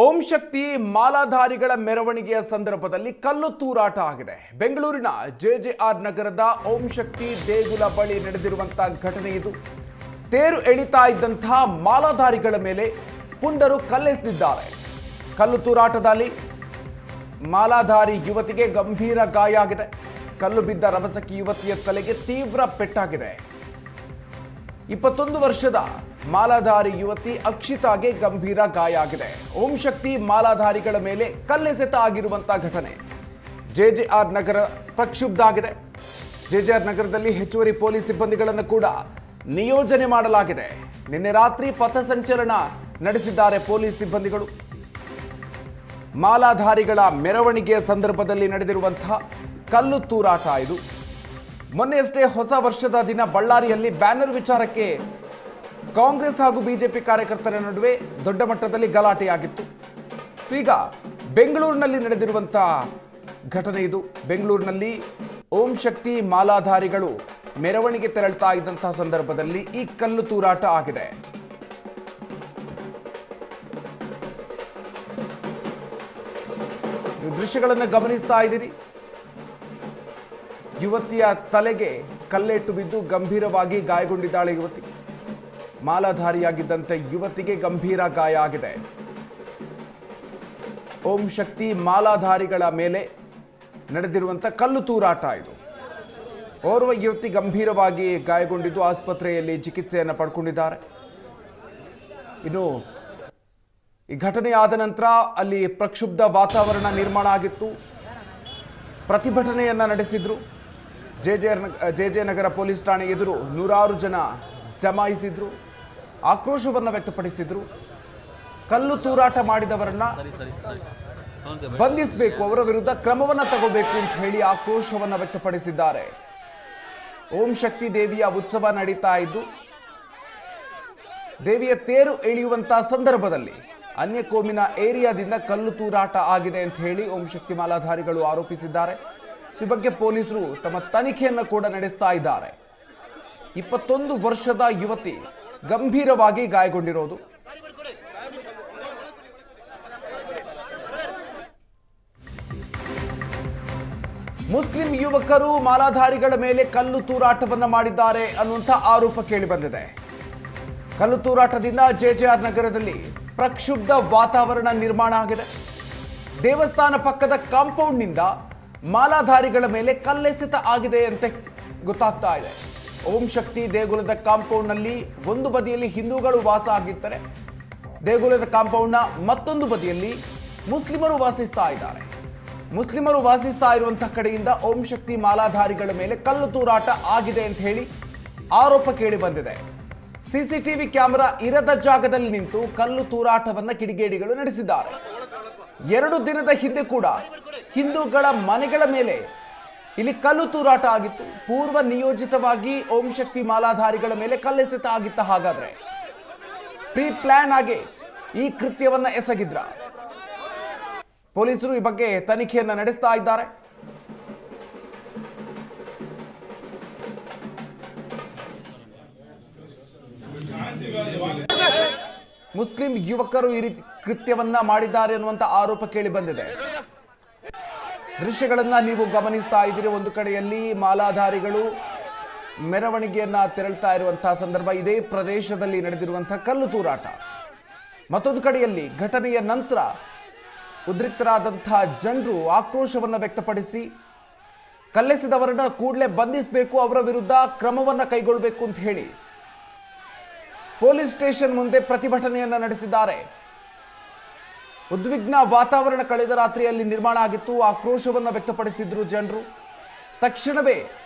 ಓಂ ಶಕ್ತಿ ಮಾಲಾಧಾರಿಗಳ ಮೆರವಣಿಗೆಯ ಸಂದರ್ಭದಲ್ಲಿ ಕಲ್ಲು ತೂರಾಟ ಆಗಿದೆ. ಬೆಂಗಳೂರಿನ ಜೆಜೆಆರ್ ನಗರದ ಓಂ ಶಕ್ತಿ ದೇಗುಲ ಬಳಿ ನಡೆದಿರುವಂತಹ ಘಟನೆ ಇದು. ತೇರು ಎಳಿತಾ ಇದ್ದಂತಹ ಮಾಲಾಧಾರಿಗಳ ಮೇಲೆ ಪುಂಡರು ಕಲ್ಲೆಸೆದಿದ್ದಾರೆ. ಕಲ್ಲು ತೂರಾಟದಲ್ಲಿ ಮಾಲಾಧಾರಿ ಯುವತಿಗೆ ಗಂಭೀರ ಗಾಯ ಆಗಿದೆ. ಕಲ್ಲು ಬಿದ್ದ ರಭಸಕಿ ಯುವತಿಯ ತಲೆಗೆ ತೀವ್ರ ಪೆಟ್ಟಾಗಿದೆ. 21 ವರ್ಷದ ಮಾಲಾಧಾರಿ ಯುವತಿ ಅಕ್ಷಿತಾಗೆ ಗಂಭೀರ ಗಾಯ ಆಗಿದೆ. ಓಂ ಶಕ್ತಿ ಮಾಲಾಧಾರಿಗಳ ಮೇಲೆ ಕಲ್ಲೆಸೆತ ಆಗಿರುವಂತಹ ಘಟನೆ ಜೆಜೆಆರ್ ನಗರ ಪ್ರಕ್ಷುಬ್ಧ ಆಗಿದೆ. ಜೆಜೆಆರ್ ನಗರದಲ್ಲಿ ಹೆಚ್ಚುವರಿ ಪೊಲೀಸ್ ಸಿಬ್ಬಂದಿಗಳನ್ನು ಕೂಡ ನಿಯೋಜನೆ ಮಾಡಲಾಗಿದೆ. ನಿನ್ನೆ ರಾತ್ರಿ ಪಥಸಂಚಲನ ನಡೆಸಿದ್ದಾರೆ ಪೊಲೀಸ್ ಸಿಬ್ಬಂದಿಗಳು. ಮಾಲಾಧಾರಿಗಳ ಮೆರವಣಿಗೆಯ ಸಂದರ್ಭದಲ್ಲಿ ನಡೆದಿರುವಂತಹ ಕಲ್ಲು ತೂರಾಟ ಇದು. ಮೊನ್ನೆಯಷ್ಟೇ ಹೊಸ ವರ್ಷದ ದಿನ ಬಳ್ಳಾರಿಯಲ್ಲಿ ಬ್ಯಾನರ್ ವಿಚಾರಕ್ಕೆ ಕಾಂಗ್ರೆಸ್ ಹಾಗೂ ಬಿಜೆಪಿ ಕಾರ್ಯಕರ್ತರ ನಡುವೆ ದೊಡ್ಡ ಮಟ್ಟದಲ್ಲಿ ಗಲಾಟೆಯಾಗಿತ್ತು. ಈಗ ಬೆಂಗಳೂರಿನಲ್ಲಿ ನಡೆದಿರುವಂತಹ ಘಟನೆ ಇದು. ಬೆಂಗಳೂರಿನಲ್ಲಿ ಓಂ ಶಕ್ತಿ ಮಾಲಾಧಾರಿಗಳು ಮೆರವಣಿಗೆ ತೆರಳ್ತಾ ಇದ್ದಂತಹ ಸಂದರ್ಭದಲ್ಲಿ ಈ ಕಲ್ಲು ತೂರಾಟ ಆಗಿದೆ. ದೃಶ್ಯಗಳನ್ನು ಗಮನಿಸ್ತಾ ಇದ್ದೀರಿ. ಯುವತಿಯ ತಲೆಗೆ ಕಲ್ಲೆಟ್ಟು ಬಿದ್ದು ಗಂಭೀರವಾಗಿ ಗಾಯಗೊಂಡಿದ್ದಾಳೆ ಯುವತಿ. ಮಾಲಾಧಾರಿಯಾಗಿದ್ದಂತೆ ಯುವತಿಗೆ ಗಂಭೀರ ಗಾಯ ಆಗಿದೆ. ಓಂ ಶಕ್ತಿ ಮಾಲಾಧಾರಿಗಳ ಮೇಲೆ ನಡೆದಿರುವಂಥ ಕಲ್ಲು ತೂರಾಟ ಇದು. ಓರ್ವ ಯುವತಿ ಗಂಭೀರವಾಗಿ ಗಾಯಗೊಂಡಿದ್ದು ಆಸ್ಪತ್ರೆಯಲ್ಲಿ ಚಿಕಿತ್ಸೆಯನ್ನು ಪಡ್ಕೊಂಡಿದ್ದಾರೆ. ಇನ್ನು ಈ ಘಟನೆ ಆದ ನಂತರ ಅಲ್ಲಿ ಪ್ರಕ್ಷುಬ್ಧ ವಾತಾವರಣ ನಿರ್ಮಾಣ ಆಗಿತ್ತು. ಪ್ರತಿಭಟನೆಯನ್ನ ನಡೆಸಿದ್ರು. ಜೆಜೆ ನಗರ ಪೊಲೀಸ್ ಠಾಣೆ ಎದುರು ನೂರಾರು ಜನ ಜಮಾಯಿಸಿದ್ರು, ಆಕ್ರೋಶವನ್ನು ವ್ಯಕ್ತಪಡಿಸಿದ್ರು. ಕಲ್ಲು ತೂರಾಟ ಮಾಡಿದವರನ್ನ ಬಂಧಿಸಬೇಕು, ಅವರ ವಿರುದ್ಧ ಕ್ರಮವನ್ನ ತಗೋಬೇಕು ಅಂತ ಹೇಳಿ ಆಕ್ರೋಶವನ್ನು ವ್ಯಕ್ತಪಡಿಸಿದ್ದಾರೆ. ಓಂ ಶಕ್ತಿ ದೇವಿಯ ಉತ್ಸವ ನಡೀತಾ ಇದ್ದು, ದೇವಿಯ ತೇರು ಎಳೆಯುವಂತಹ ಸಂದರ್ಭದಲ್ಲಿ ಅನ್ಯ ಕೋಮಿನ ಏರಿಯಾದಿಂದ ಕಲ್ಲು ತೂರಾಟ ಆಗಿದೆ ಅಂತ ಹೇಳಿ ಓಂ ಶಕ್ತಿ ಮಾಲಾಧಾರಿಗಳು ಆರೋಪಿಸಿದ್ದಾರೆ. ಈ ಬಗ್ಗೆ ಪೊಲೀಸರು ತಮ್ಮ ತನಿಖೆಯನ್ನು ಕೂಡ ನಡೆಸ್ತಾ ಇದ್ದಾರೆ. 21 ವರ್ಷದ ಯುವತಿ ಗಂಭೀರವಾಗಿ ಗಾಯಗೊಂಡಿರೋದು. ಮುಸ್ಲಿಂ ಯುವಕರು ಮಾಲಾಧಾರಿಗಳ ಮೇಲೆ ಕಲ್ಲು ತೂರಾಟವನ್ನ ಮಾಡಿದ್ದಾರೆ ಅನ್ನುವಂಥ ಆರೋಪ ಕೇಳಿ ಬಂದಿದೆ. ಕಲ್ಲು ತೂರಾಟದಿಂದ ಜೆಜೆಆರ್ ನಗರದಲ್ಲಿ ಪ್ರಕ್ಷುಬ್ಧ ವಾತಾವರಣ ನಿರ್ಮಾಣ ಆಗಿದೆ. ದೇವಸ್ಥಾನ ಪಕ್ಕದ ಕಾಂಪೌಂಡ್ನಿಂದ ಮಾಲಾಧಾರಿಗಳ ಮೇಲೆ ಕಲ್ಲೆಸೆತ ಆಗಿದೆ ಅಂತ ಗೊತ್ತಾಗ್ತಾ ಇದೆ. ಓಂ ಶಕ್ತಿ ದೇಗುಲದ ಕಾಂಪೌಂಡ್ನಲ್ಲಿ ಒಂದು ಬದಿಯಲ್ಲಿ ಹಿಂದೂಗಳು ವಾಸ ಆಗಿರ್ತಾರೆ, ದೇಗುಲದ ಕಾಂಪೌಂಡ್ನ ಮತ್ತೊಂದು ಬದಿಯಲ್ಲಿ ಮುಸ್ಲಿಮರು ವಾಸಿಸ್ತಾ ಇದ್ದಾರೆ. ಮುಸ್ಲಿಮರು ವಾಸಿಸ್ತಾ ಇರುವಂತಹ ಕಡೆಯಿಂದ ಓಂ ಶಕ್ತಿ ಮಾಲಾಧಾರಿಗಳ ಮೇಲೆ ಕಲ್ಲು ತೂರಾಟ ಆಗಿದೆ ಅಂತ ಹೇಳಿ ಆರೋಪ ಕೇಳಿ ಬಂದಿದೆ. ಸಿಸಿಟಿವಿ ಕ್ಯಾಮೆರಾ ಇರದ ಜಾಗದಲ್ಲಿ ನಿಂತು ಕಲ್ಲು ತೂರಾಟವನ್ನ ಕಿಡಿಗೇಡಿಗಳು ನಡೆಸಿದ್ದಾರೆ. 2 ದಿನದ ಹಿಂದೆ ಕೂಡ ಹಿಂದೂಗಳ ಮನೆಗಳ ಮೇಲೆ ಇಲ್ಲಿ ಕಲ್ಲು ತೂರಾಟ ಆಗಿತ್ತು. ಪೂರ್ವ ನಿಯೋಜಿತವಾಗಿ ಓಂ ಶಕ್ತಿ ಮಾಲಾಧಾರಿಗಳ ಮೇಲೆ ಕಲ್ಲೆಸೆತ ಆಗಿತ್ತ? ಹಾಗಾದ್ರೆ ಪ್ರೀ ಪ್ಲಾನ್ ಆಗಿ ಈ ಕೃತ್ಯವನ್ನ ಎಸಗಿದ್ರ? ಪೊಲೀಸರು ಈ ಬಗ್ಗೆ ತನಿಖೆಯನ್ನ ನಡೆಸ್ತಾ ಇದ್ದಾರೆ. ಮುಸ್ಲಿಂ ಯುವಕರು ಈ ರೀತಿ ಕೃತ್ಯವನ್ನ ಮಾಡಿದ್ದಾರೆ ಅನ್ನುವಂತ ಆರೋಪ ಕೇಳಿ ಬಂದಿದೆ. ದೃಶ್ಯಗಳನ್ನ ನೀವು ಗಮನಿಸ್ತಾ ಇದ್ದೀರಿ. ಒಂದು ಕಡೆಯಲ್ಲಿ ಮಾಲಾಧಾರಿಗಳು ಮೆರವಣಿಗೆಯನ್ನ ತೆರಳ್ತಾ ಇರುವಂತಹ ಸಂದರ್ಭ, ಇದೇ ಪ್ರದೇಶದಲ್ಲಿ ನಡೆದಿರುವಂತಹ ಕಲ್ಲು ತೂರಾಟ. ಮತ್ತೊಂದು ಕಡೆಯಲ್ಲಿ ಘಟನೆಯ ನಂತರ ಉದ್ರಿಕ್ತರಾದಂತಹ ಜನರು ಆಕ್ರೋಶವನ್ನ ವ್ಯಕ್ತಪಡಿಸಿ ಕಲ್ಲೆಸೆದವರನ್ನ ಕೂಡಲೇ ಬಂಧಿಸಬೇಕು, ಅವರ ವಿರುದ್ಧ ಕ್ರಮವನ್ನ ಕೈಗೊಳ್ಳಬೇಕು ಅಂತ ಹೇಳಿ ಪೊಲೀಸ್ ಸ್ಟೇಷನ್ ಮುಂದೆ ಪ್ರತಿಭಟನೆಯನ್ನ ನಡೆಸಿದ್ದಾರೆ. ಉದ್ವಿಗ್ನ ವಾತಾವರಣ ಕಳೆದ ರಾತ್ರಿಯಲ್ಲಿ ನಿರ್ಮಾಣ ಆಗಿತ್ತು. ಆಕ್ರೋಶವನ್ನು ವ್ಯಕ್ತಪಡಿಸಿದ್ರು ಜನರು. ತಕ್ಷಣವೇ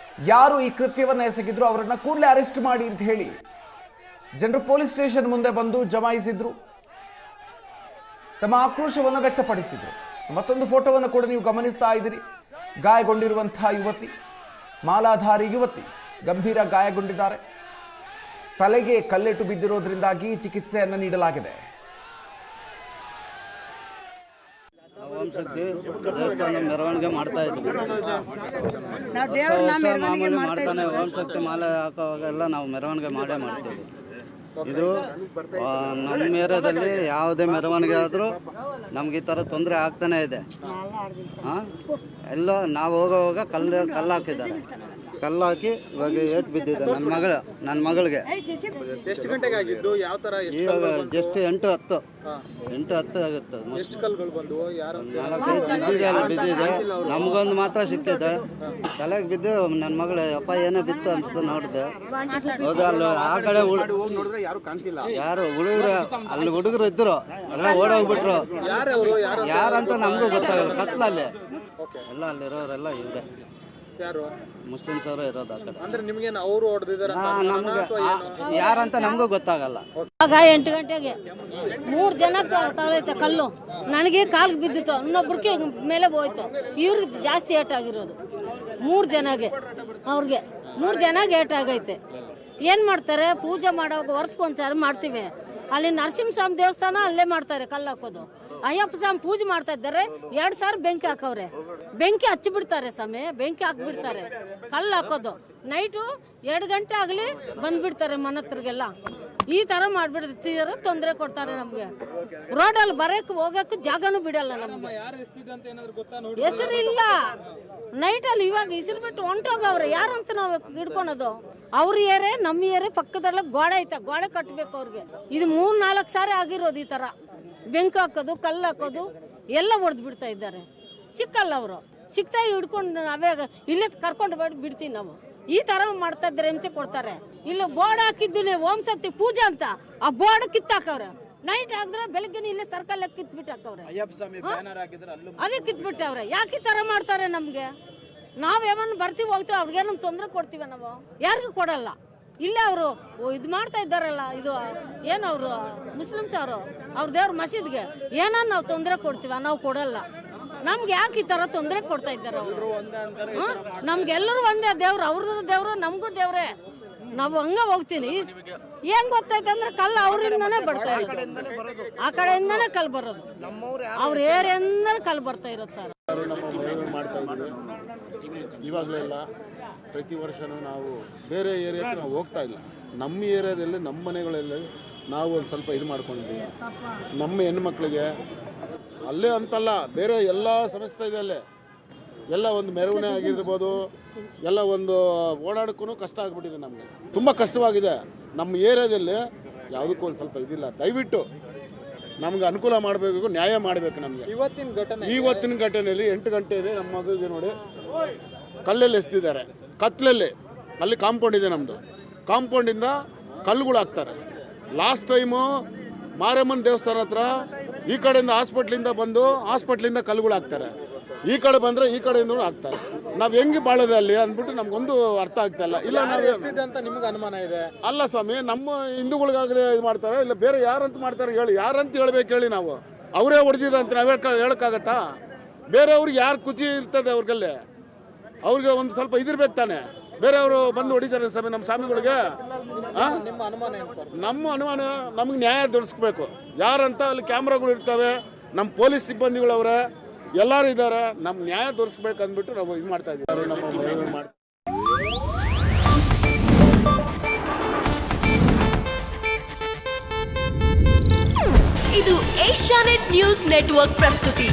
ಯಾರು ಈ ಕೃತ್ಯವನ್ನು ಎಸಗಿದ್ರು ಅವರನ್ನ ಕೂಡಲೇ ಅರೆಸ್ಟ್ ಮಾಡಿ ಅಂತ ಹೇಳಿ ಜನರು ಪೊಲೀಸ್ ಸ್ಟೇಷನ್ ಮುಂದೆ ಬಂದು ಜಮಾಯಿಸಿದ್ರು, ತಮ್ಮ ಆಕ್ರೋಶವನ್ನು ವ್ಯಕ್ತಪಡಿಸಿದ್ರು. ಮತ್ತೊಂದು ಫೋಟೋವನ್ನು ಕೂಡ ನೀವು ಗಮನಿಸ್ತಾ ಇದ್ದೀರಿ. ಗಾಯಗೊಂಡಿರುವಂತಹ ಯುವತಿ, ಮಾಲಾಧಾರಿ ಯುವತಿ ಗಂಭೀರ ಗಾಯಗೊಂಡಿದ್ದಾರೆ. ತಲೆಗೆ ಕಲ್ಲೆಟ್ಟು ಬಿದ್ದಿರೋದ್ರಿಂದಾಗಿ ಚಿಕಿತ್ಸೆಯನ್ನು ನೀಡಲಾಗಿದೆ. ಓಂ ಶಕ್ತಿ ದೇವಸ್ಥಾನ ಮೆರವಣಿಗೆ ಮಾಡ್ತಾ ಇದ್ವಿ. ಮಾಮೂಲಿ ಮಾಡ್ತಾನೆ ಓಂ ಶಕ್ತಿ ಮಾಲೆ ಹಾಕೋವಾಗೆಲ್ಲ ನಾವು ಮೆರವಣಿಗೆ ಮಾಡೇ ಮಾಡ್ತೀವಿ. ಇದು ನಮ್ಮ ಏರಿಯಾದಲ್ಲಿ ಯಾವುದೇ ಮೆರವಣಿಗೆ ಆದರೂ ನಮ್ಗೆ ಈ ಥರ ತೊಂದರೆ ಆಗ್ತಾನೆ ಇದೆ. ಎಲ್ಲ ನಾವು ಹೋಗೋವಾಗ ಕಲ್ಲು ಹಾಕಿದ್ದಾರೆ, ಕಲ್ಲು ಹಾಕಿ ಇವಾಗ ಏಟು ಬಿದ್ದಿದೆ ನನ್ನ ಮಗಳಿಗೆ. ಎಷ್ಟು ಗಂಟೆಗೆ ಆಗಿದ್ದು? ಯಾವ ತರ? ಇವಾಗ ಜಸ್ಟ್ 8:10 ಆಗುತ್ತೆ. ಎಷ್ಟು ಕಲ್ಲುಗಳು ಬಂದು? ಯಾರು? 4-5 ಬಿದ್ದಿದೆ. ನಮಗೊಂದು ಮಾತ್ರ ಸಿಕ್ಕಿದೆ, ತಲೆಗೆ ಬಿದ್ದು. ನನ್ನ ಮಗಳು ಅಪ್ಪ ಏನೋ ಬಿತ್ತು ಅಂತ ನೋಡಿದೆ. ಹೋಗ ಅಲ್ಲಿ ಆ ಕಡೆ ಯಾರು ಹುಡುಗರು ಇದ್ರು, ಎಲ್ಲ ಓಡೋಗ್ಬಿಟ್ರು. ಯಾರಂತ ನಮಗೂ ಗೊತ್ತಾಗಲ್ಲ. ಕತ್ಲಲ್ಲಿ ಎಲ್ಲ ಅಲ್ಲಿರೋರೆಲ್ಲ ಇದೆ, ಯಾರು ಮುಸ್ಲಿಮ್ಸ್ ಅವರು ಇರೋದು ಆ ಕಡೆ. ಅಂದ್ರೆ ನಿಮ್ಗೆ ಅವರು ಹೊಡೆದಿದ್ದಾರೆ? ನಮ್ಗೆ ಯಾರಂತ ನಮಗೂ ಗೊತ್ತಾಗಲ್ಲ. ಆಗ 8 ಗಂಟೆಗೆ 3 ಜನ ತಗಲೈತೆ ಕಲ್ಲು. ನನಗೆ ಕಾಲ್ಗೆ ಬಿದ್ದಿತ್ತು, ಇನ್ನೊಬ್ರಿಗೆ ಮೇಲೆ ಹೋಯ್ತು. ಇವ್ರಿಗೆ ಜಾಸ್ತಿ ಏಟಾಗಿರೋದು 3 ಜನಗೆ. ಅವ್ರಿಗೆ 3 ಜನಗೆ ಏಟಾಗೈತೆ. ಏನು ಮಾಡ್ತಾರೆ? ಪೂಜೆ ಮಾಡೋವಾಗ ವರ್ಷಕ್ಕೊಂದ್ಸಾರಿ ಮಾಡ್ತೀವಿ. ಅಲ್ಲಿ ನರಸಿಂಹಸ್ವಾಮಿ ದೇವಸ್ಥಾನ ಅಲ್ಲೇ ಮಾಡ್ತಾರೆ ಕಲ್ಲು ಹಾಕೋದು. ಅಯ್ಯಪ್ಪ ಸ್ವಾಮಿ ಪೂಜೆ ಮಾಡ್ತಾ ಇದ್ದಾರೆ, 2 ಸಾರಿ ಬೆಂಕಿ ಹಾಕವ್ರೆ. ಬೆಂಕಿ ಹಚ್ಚಿ ಬಿಡ್ತಾರೆ ಸ್ವಾಮಿ, ಬೆಂಕಿ ಹಾಕ್ಬಿಡ್ತಾರೆ. ಕಲ್ಲು ಹಾಕೋದು ನೈಟು 2 ಗಂಟೆ ಆಗಲಿ ಬಂದ್ಬಿಡ್ತಾರೆ ಮನೆ ಹತ್ರಗೆಲ್ಲ. ಈ ಥರ ಮಾಡ್ಬಿಡ್ತಿದಾರೆ, ತೊಂದರೆ ಕೊಡ್ತಾರೆ ನಮಗೆ. ರೋಡಲ್ಲಿ ಬರೋಕ್ಕೆ ಹೋಗಕ್ಕೆ ಜಾಗನೂ ಬಿಡಲ್ಲ ನಮಗೆ. ಹೆಸರಿಲ್ಲ ನೈಟಲ್ಲಿ. ಇವಾಗ ಹೆಸರು ಬಿಟ್ಟು ಹೊಂಟೋಗವ್ರೆ. ಯಾರಂತ ನಾವು ಹಿಡ್ಕೊಳೋದು? ಅವ್ರ ಏರೆ ನಮ್ಮ ಏರೆ ಪಕ್ಕದಲ್ಲ ಗೋಡೆ ಐತೆ, ಗೋಡೆ ಕಟ್ಟಬೇಕು ಅವ್ರಿಗೆ. ಇದು 3-4 ಸಾರಿ ಆಗಿರೋದು ಈ ಥರ. ಬೆಂಕಿ ಹಾಕೋದು, ಕಲ್ಲು ಹಾಕೋದು ಎಲ್ಲ ಹೊಡೆದು ಬಿಡ್ತಾ ಇದ್ದಾರೆ. ಸಿಕ್ಕಲ್ಲ ಅವರು. ಸಿಕ್ತಾ ಹಿಡ್ಕೊಂಡು ನಾವೇ ಇಲ್ಲೇ ಕರ್ಕೊಂಡು ಬಿಡ್ತೀವಿ ನಾವು. ಈ ತರ ಮಾಡ್ತಾ ಇದ್ದಾರೆ, ಹಿಂಸೆ ಕೊಡ್ತಾರೆ. ಇಲ್ಲಿ ಬೋರ್ಡ್ ಹಾಕಿದ್ದೀನಿ ಓಂ ಶಕ್ತಿ ಪೂಜೆ ಅಂತ, ಆ ಬೋರ್ಡ್ ಕಿತ್ತಾಕವ್ರೆ. ನೈಟ್ ಆಗಿದ್ರೆ ಬೆಳಗ್ಗೆ ಇಲ್ಲೇ ಸರ್ಕಲ್ ಕಿತ್ಬಿಟ್ಟು ಹಾಕವ್ರೆ, ಅದೇ ಕಿತ್ಬಿಟ್ಟವ್ರೆ. ಯಾಕೆ ಈ ತರ ಮಾಡ್ತಾರೆ ನಮ್ಗೆ? ನಾವ್ ಏಮನ್ ಬರ್ತೀವಿ ಹೋಗ್ತೀವಿ, ಅವ್ರಿಗೆ ನಮ್ ತೊಂದರೆ ಕೊಡ್ತೀವಿ ನಾವು? ಯಾರಿಗೂ ಕೊಡಲ್ಲ. ಇಲ್ಲೇ ಅವರು ಇದು ಮಾಡ್ತಾ ಇದ್ದಾರಲ್ಲ, ಇದು ಏನವರು ಮುಸ್ಲಿಮ್ಸ್ ಅವ್ರ ದೇವ್ರ ಮಸೀದ್ಗೆ ಏನೋ ನಾವು ತೊಂದರೆ ಕೊಡ್ತೀವ? ನಾವು ಕೊಡಲ್ಲ. ನಮ್ಗೆ ಯಾಕೆ ಈ ತರ ತೊಂದರೆ ಕೊಡ್ತಾ ಇದ್ದಾರೆ ಅವರು? ನಮ್ಗೆಲ್ಲರೂ ಒಂದೇ ದೇವ್ರು, ಅವ್ರದ್ದು ದೇವ್ರು, ನಮಗೂ ದೇವ್ರೆ. ನಾವು ಹಂಗ ಹೋಗ್ತೀನಿ. ಏನ್ ಗೊತ್ತೈತೆ ಅಂದ್ರೆ ಕಲ್ಲು ಅವರಿಂದಾನೇ ಬರ್ತಾ ಇರೋದು, ಆ ಕಡೆಯಿಂದಾನೇ ಕಲ್ಲು ಬರೋದು. ಅವ್ರ ಏರಿಯಿಂದಾನೇ ಕಲ್ಲು ಬರ್ತಾ ಇರೋದು ಸರ್. ನಮ್ಮ ಮನೆಗಳು ಮಾಡ್ತಾ ಇದ್ದೀವಿ ಇವಾಗಲೆಲ್ಲ. ಪ್ರತಿ ವರ್ಷವೂ ನಾವು ಬೇರೆ ಏರಿಯಾಕ್ಕೆ ನಾವು ಹೋಗ್ತಾ ಇಲ್ಲ. ನಮ್ಮ ಏರಿಯಾದಲ್ಲಿ ನಮ್ಮ ಮನೆಗಳಲ್ಲಿ ನಾವು ಒಂದು ಸ್ವಲ್ಪ ಇದು ಮಾಡ್ಕೊಂಡಿದ್ದೀವಿ. ನಮ್ಮ ಹೆಣ್ಮಕ್ಳಿಗೆ ಅಲ್ಲೇ ಅಂತಲ್ಲ, ಬೇರೆ ಎಲ್ಲ ಸಮಸ್ಯೆ ಇದೆ ಅಲ್ಲೇ. ಎಲ್ಲ ಒಂದು ಮೆರವಣಿಗೆ ಆಗಿರ್ಬೋದು, ಎಲ್ಲ ಒಂದು ಓಡಾಡೋಕ್ಕೂ ಕಷ್ಟ ಆಗಿಬಿಟ್ಟಿದೆ. ನಮಗೆ ತುಂಬ ಕಷ್ಟವಾಗಿದೆ. ನಮ್ಮ ಏರಿಯಾದಲ್ಲಿ ಯಾವುದಕ್ಕೂ ಒಂದು ಸ್ವಲ್ಪ ಇದಿಲ್ಲ. ದಯವಿಟ್ಟು ನಮ್ಗೆ ಅನುಕೂಲ ಮಾಡಬೇಕು, ನ್ಯಾಯ ಮಾಡಬೇಕು ನಮಗೆ. ಇವತ್ತಿನ ಘಟನೆಯಲ್ಲಿ 8 ಗಂಟೆಯಲ್ಲಿ ನಮ್ಮ ಮಗುವಿಗೆ ನೋಡಿ ಕಲ್ಲಲ್ಲಿ ಎಸ್ತಿದ್ದಾರೆ, ಕತ್ಲಲ್ಲಿ. ಅಲ್ಲಿ ಕಾಂಪೌಂಡ್ ಇದೆ ನಮ್ಮದು, ಕಾಂಪೌಂಡಿಂದ ಕಲ್ಲುಗಳು ಹಾಕ್ತಾರೆ. ಲಾಸ್ಟ್ ಟೈಮು ಮಾರಮ್ಮನ ದೇವಸ್ಥಾನ ಹತ್ರ ಈ ಕಡೆಯಿಂದ ಹಾಸ್ಪಿಟ್ಲಿಂದ ಬಂದು ಹಾಸ್ಪಿಟ್ಲಿಂದ ಕಲ್ಲುಗಳು ಹಾಕ್ತಾರೆ. ಈ ಕಡೆ ಬಂದರೆ ಈ ಕಡೆಯಿಂದ ಹಾಕ್ತಾರೆ. ನಾವು ಹೆಂಗೆ ಬಾಳೋದು ಅಲ್ಲಿ ಅಂದ್ಬಿಟ್ಟು ನಮ್ಗೊಂದು ಅರ್ಥ ಆಗ್ತಾ ಇಲ್ಲ. ಇಲ್ಲ ನಾವು ಅನುಮಾನ ಇದೆ ಅಲ್ಲ ಸ್ವಾಮಿ, ನಮ್ಮ ಹಿಂದೂಗಳಿಗಾಗಲೇ ಇದು ಮಾಡ್ತಾರೆ, ಇಲ್ಲ ಬೇರೆ ಯಾರಂತ ಮಾಡ್ತಾರೆ ಹೇಳಿ? ಯಾರಂತ ಹೇಳ್ಬೇಕು ಹೇಳಿ? ನಾವು ಅವರೇ ಹೊಡೆದಿದೆ ಅಂತ ನಾವೇ ಹೇಳೋಕ್ಕಾಗತ್ತಾ? ಬೇರೆಯವ್ರಿಗೆ ಯಾರು ಕುಚಿ ಇರ್ತದೆ ಅವ್ರಿಗಲ್ಲೇ? ಅವ್ರಿಗೆ ಒಂದು ಸ್ವಲ್ಪ ಇದಿರ್ಬೇಕು ತಾನೆ. ಬೇರೆಯವರು ಬಂದು ಹೊಡಿತಾರೆ ಸ್ವಾಮಿ ನಮ್ಮ ಸ್ವಾಮಿಗಳಿಗೆ. ನಮ್ಮ ಅನುಮಾನ ನಮ್ಗೆ ನ್ಯಾಯ ದೊರಕಿಸ್ಬೇಕು. ಯಾರಂತ ಅಲ್ಲಿ ಕ್ಯಾಮ್ರಾಗಳು ಇರ್ತವೆ, ನಮ್ಮ ಪೊಲೀಸ್ ಸಿಬ್ಬಂದಿಗಳವ್ರೆ, ಎಲ್ಲರೂ ಇದ್ದಾರೆ. ನಮ್ಮ ನ್ಯಾಯ ದೊರಕಿಸ್ಬೇಕು ಅಂದ್ಬಿಟ್ಟು ನಾವು ಇದು ಮಾಡ್ತಾ ಇದ್ದೀವಿ. ನಮ್ಮ ಮನೆಗಳು ಮಾಡ್ತೀವಿ. ಇದು ಏಷ್ಯಾನೆಟ್ ನ್ಯೂಸ್ ನೆಟ್ವರ್ಕ್ ಪ್ರಸ್ತುತಿ.